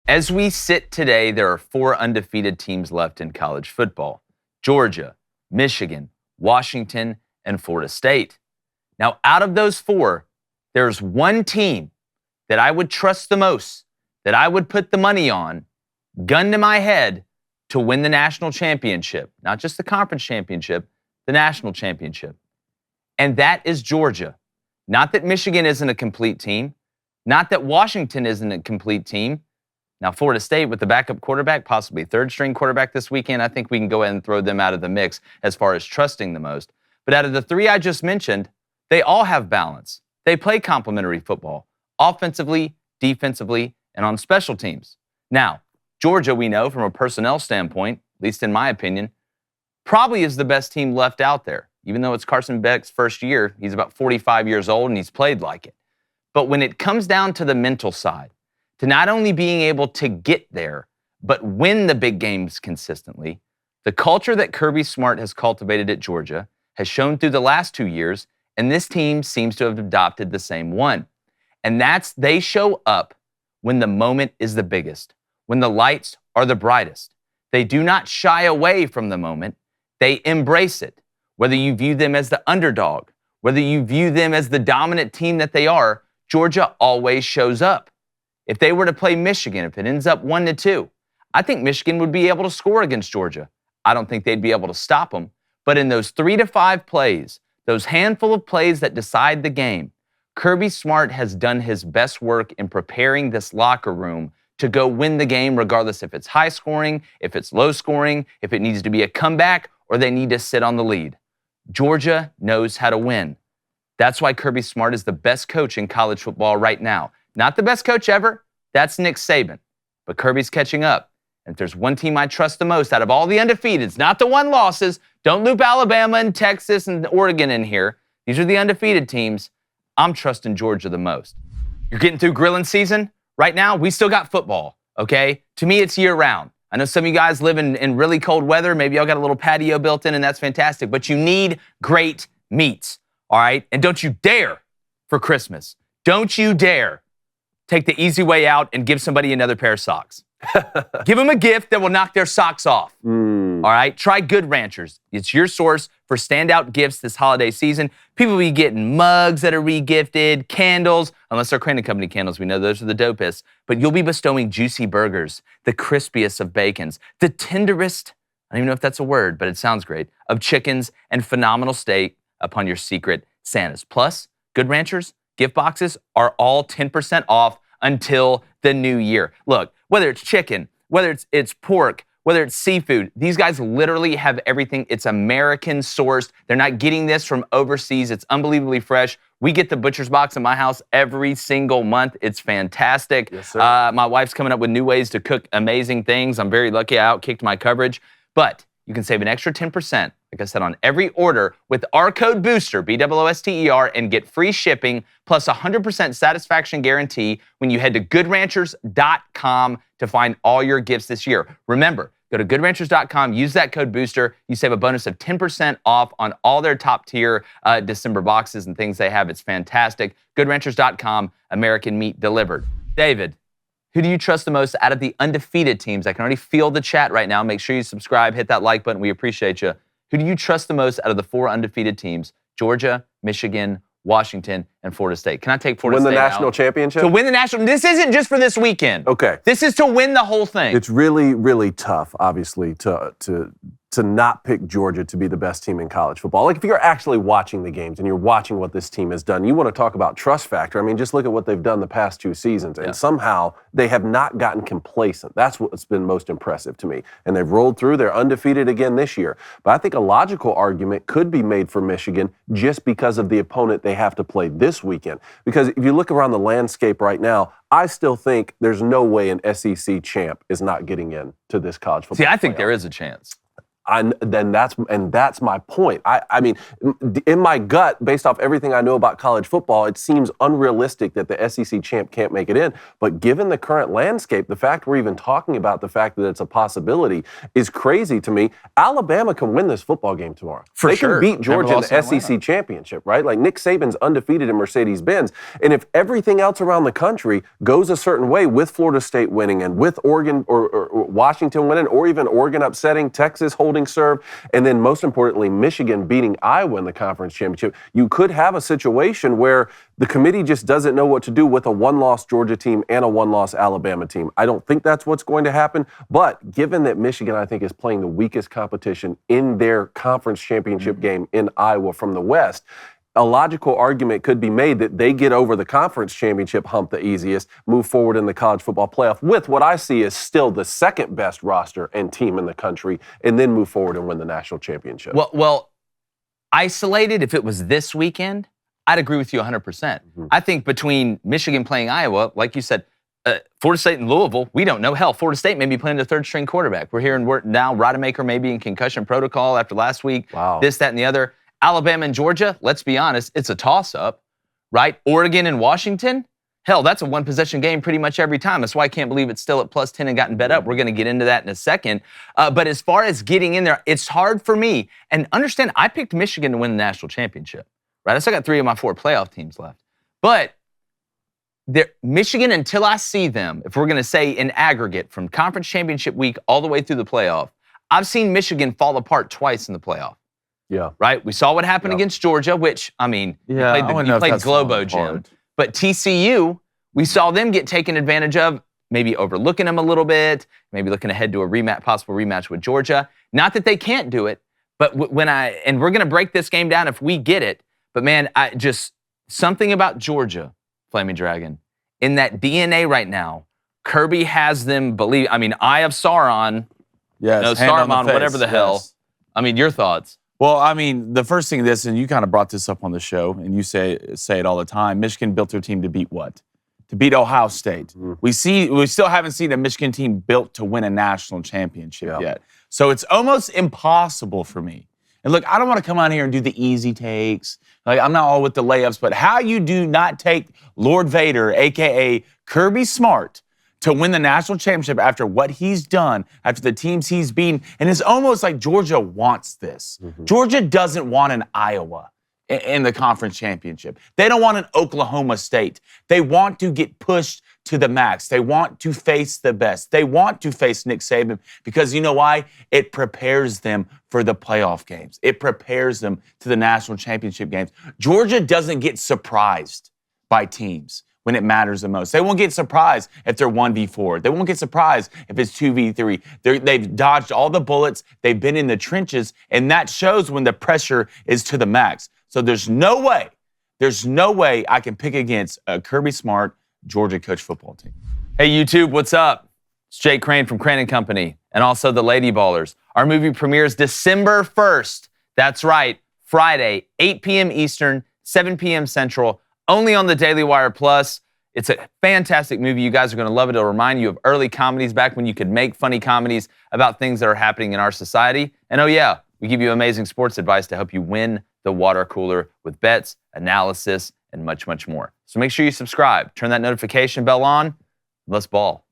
As we sit today, there are 4 undefeated teams left in college football: Georgia, Michigan, Washington, and Florida State. Now, out of those 4, there's one team that I would trust the most, that I would put the money on, gun to my head, to win the national championship. Not just the conference championship, the national championship. And that is Georgia. Not that Michigan isn't a complete team. Not that Washington isn't a complete team. Now, Florida State with the backup quarterback, possibly third-string quarterback this weekend, I think we can go ahead and throw them out of the mix as far as trusting the most. But out of the 3 I just mentioned, they all have balance. They play complementary football, offensively, defensively, and on special teams. Now, Georgia, we know from a personnel standpoint, at least in my opinion, probably is the best team left out there. Even though it's Carson Beck's first year, he's about 45 years old and he's played like it. But when it comes down to the mental side, to not only being able to get there, but win the big games consistently, the culture that Kirby Smart has cultivated at Georgia has shown through the last 2 years, and this team seems to have adopted the same one. And that's they show up when the moment is the biggest, when the lights are the brightest. They do not shy away from the moment. They embrace it. Whether you view them as the underdog, whether you view them as the dominant team that they are, Georgia always shows up. If they were to play Michigan, if it ends up 1-2, I think Michigan would be able to score against Georgia. I don't think they'd be able to stop them. But in those 3 to 5 plays, those handful of plays that decide the game, Kirby Smart has done his best work in preparing this locker room to go win the game, regardless if it's high scoring, if it's low scoring, if it needs to be a comeback, or they need to sit on the lead. Georgia knows how to win. That's why Kirby Smart is the best coach in college football right now. Not the best coach ever. That's Nick Saban. But Kirby's catching up. And if there's one team I trust the most out of all the undefeateds, not the 1 losses, don't loop Alabama and Texas and Oregon in here. These are the undefeated teams. I'm trusting Georgia the most. You're getting through grilling season. Right now, we still got football, okay? To me, it's year-round. I know some of you guys live in really cold weather. Maybe y'all got a little patio built in, and that's fantastic. But you need great meats, all right? And don't you dare, for Christmas, don't you dare take the easy way out and give somebody another pair of socks. Give them a gift that will knock their socks off. All right? Try Good Ranchers. It's your source for standout gifts this holiday season. People will be getting mugs that are re-gifted, candles, unless they're Crane & Company candles. We know those are the dopest. But you'll be bestowing juicy burgers, the crispiest of bacons, the tenderest, I don't even know if that's a word, but it sounds great, of chickens, and phenomenal steak upon your secret Santas. Plus, Good Ranchers gift boxes are all 10% off until the new year. Look, whether it's chicken, whether it's pork, whether it's seafood, these guys literally have everything. It's American sourced. They're not getting this from overseas. It's unbelievably fresh. We get the butcher's box in my house every single month. It's fantastic. Yes, sir. My wife's coming up with new ways to cook amazing things. I'm very lucky. I outkicked my coverage. But you can save an extra 10%, like I said, on every order with our code BOOSTER, BOOSTER, and get free shipping plus 100% satisfaction guarantee when you head to goodranchers.com to find all your gifts this year. Remember, go to goodranchers.com, use that code BOOSTER. You save a bonus of 10% off on all their top-tier December boxes and things they have. It's fantastic. Goodranchers.com, American meat delivered. David, who do you trust the most out of the undefeated teams? I can already feel the chat right now. Make sure you subscribe, hit that like button. We appreciate you. Who do you trust the most out of the 4 undefeated teams? Georgia, Michigan, Washington, and Florida State. Can I take Florida State Win the national championship? To win the national. This isn't just for this weekend. Okay. This is to win the whole thing. It's really, really tough, obviously, to not pick Georgia to be the best team in college football. Like, if you're actually watching the games and you're watching what this team has done, you want to talk about trust factor. I mean, just look at what they've done the past 2 seasons, and somehow they have not gotten complacent. That's what's been most impressive to me. And they've rolled through. They're undefeated again this year. But I think a logical argument could be made for Michigan just because of the opponent they have to play this weekend. Because if you look around the landscape right now, I still think there's no way an SEC champ is not getting in to this college football. See, I think playoff. there is a chance. Then that's my point. I mean, in my gut, based off everything I know about college football, it seems unrealistic that the SEC champ can't make it in. But given the current landscape, the fact we're even talking about the fact that it's a possibility is crazy to me. Alabama can win this football game tomorrow. They can beat Georgia in the SEC championship, right? Like Nick Saban's undefeated in Mercedes-Benz. And if everything else around the country goes a certain way with Florida State winning and with Oregon or Washington winning or even Oregon upsetting, Texas holding serve, and then most importantly, Michigan beating Iowa in the conference championship, you could have a situation where the committee just doesn't know what to do with a one-loss Georgia team and a one-loss Alabama team. I don't think that's what's going to happen, but given that Michigan, I think, is playing the weakest competition in their conference championship game in Iowa from the West, a logical argument could be made that they get over the conference championship hump the easiest, move forward in the college football playoff with what I see as still the second best roster and team in the country, and then move forward and win the national championship. Well, isolated, if it was this weekend, I'd agree with you 100%. Mm-hmm. I think between Michigan playing Iowa, like you said, Florida State and Louisville, we don't know. Hell, Florida State may be playing their third-string quarterback. We're hearing now Rodemaker may be in concussion protocol after last week. Wow. This, that, and the other. Alabama and Georgia, let's be honest, it's a toss-up, right? Oregon and Washington, hell, that's a one-possession game pretty much every time. That's why I can't believe it's still at +10 and gotten bet up. We're going to get into that in a second. But as far as getting in there, it's hard for me. And understand, I picked Michigan to win the national championship, right? I still got 3 of my 4 playoff teams left. But Michigan, until I see them, if we're going to say in aggregate, from conference championship week all the way through the playoff, I've seen Michigan fall apart twice in the playoff. Yeah. Right? We saw what happened against Georgia, which, I mean, you played Globo Gym. But TCU, we saw them get taken advantage of, maybe overlooking them a little bit, maybe looking ahead to a possible rematch with Georgia. Not that they can't do it, but and we're going to break this game down if we get it, but man, something about Georgia, Flaming Dragon, in that DNA right now, Kirby has them believe, Eye of Sauron, Saruman, whatever the hell. I mean, your thoughts? Well, I mean, the first thing and you kind of brought this up on the show, and you say it all the time, Michigan built their team to beat what? To beat Ohio State. Mm-hmm. We still haven't seen a Michigan team built to win a national championship yet. So it's almost impossible for me. And look, I don't want to come on here and do the easy takes. Like, I'm not all with the layups, but how you do not take Lord Vader, a.k.a. Kirby Smart, to win the national championship after what he's done, after the teams he's beaten. And it's almost like Georgia wants this. Mm-hmm. Georgia doesn't want an Iowa in the conference championship. They don't want an Oklahoma State. They want to get pushed to the max. They want to face the best. They want to face Nick Saban because you know why? It prepares them for the playoff games. It prepares them to the national championship games. Georgia doesn't get surprised by teams when it matters the most. They won't get surprised if they're 1v4. They won't get surprised if it's 2v3. They've dodged all the bullets. They've been in the trenches, and that shows when the pressure is to the max. So there's no way I can pick against a Kirby Smart Georgia coach football team. Hey, YouTube, what's up? It's Jake Crane from Crane & Company, and also the Lady Ballers. Our movie premieres December 1st. That's right, Friday, 8 p.m. Eastern, 7 p.m. Central, only on the Daily Wire Plus. It's a fantastic movie. You guys are going to love it. It'll remind you of early comedies back when you could make funny comedies about things that are happening in our society. And oh yeah, we give you amazing sports advice to help you win the water cooler with bets, analysis, and much, much more. So make sure you subscribe. Turn that notification bell on. Let's ball.